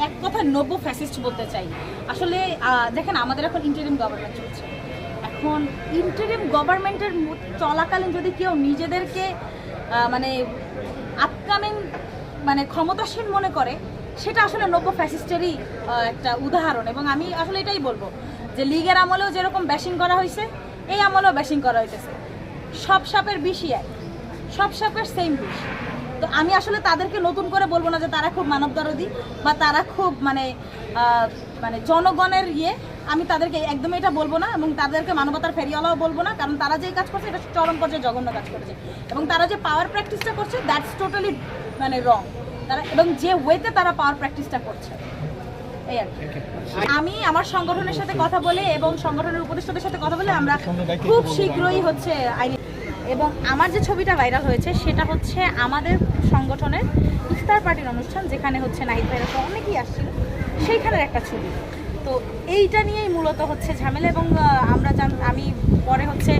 এক কথায় নব্য ফ্যাসিস্ট বলতে চাই। আসলে দেখেন আমাদের এখন ইন্টারিম গভর্নমেন্ট চলছে। এখন ইন্টারিম গভর্নমেন্টের চলাকালীন যদি কেউ নিজেদেরকে মানে আপকামিং মানে ক্ষমতাসীন মনে করে, সেটা আসলে নব্য ফ্যাসিস্টেরই একটা উদাহরণ। এবং আমি আসলে এটাই বলবো যে লীগের আমলেও যেরকম ব্যাশিং করা হয়েছে, এই আমলেও ব্যাশিং করা হইতেছে। সব সাপের বিষই এক, সব সাপের সেম বিষ। তো আমি আসলে তাদেরকে নতুন করে বলবো না যে তারা খুব মানবদরদী বা তারা খুব মানে মানে জনগণের আমি তাদেরকে একদমই এটা বলবো না, এবং তাদেরকে মানবতার ফেরিওয়ালাও বলবো না, কারণ তারা যেই কাজ করছে এটা চরম পর্যায়ে জঘন্য কাজ করেছে। এবং তারা যে পাওয়ার প্র্যাকটিসটা করছে দ্যাটস টোটালি মানে রং। তারা এবং যে ওয়েতে তারা পাওয়ার প্র্যাকটিসটা করছে, এই আর কি। আমি আমার সংগঠনের সাথে কথা বলে এবং সংগঠনের উপদেষ্টাদের সাথে কথা বলে আমরা খুব শীঘ্রই হচ্ছে আইনি। এবং আমার যে ছবিটা ভাইরাল হয়েছে সেটা হচ্ছে আমাদের সংগঠনের ইফতার পার্টির অনুষ্ঠান, যেখানে হচ্ছে নাহিদ ভাইরা সহ অনেকেই আসছিল, সেইখানের একটা ছবি। তো এইটা নিয়েই মূলত হচ্ছে ঝামেলা। এবং আমি পরে হচ্ছে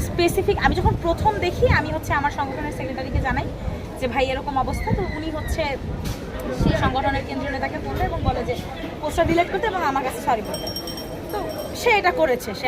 স্পেসিফিক, আমি যখন প্রথম দেখি আমি হচ্ছে আমার সংগঠনের সেক্রেটারিকে জানাই যে ভাই এরকম অবস্থা। তো উনি হচ্ছে সেই সংগঠনের কেন্দ্রীয় নেতাকে বললো এবং বলে যে পোস্টার ডিলিট করতে এবং আমার কাছে সরি বলতে। তো সে এটা করেছে। সে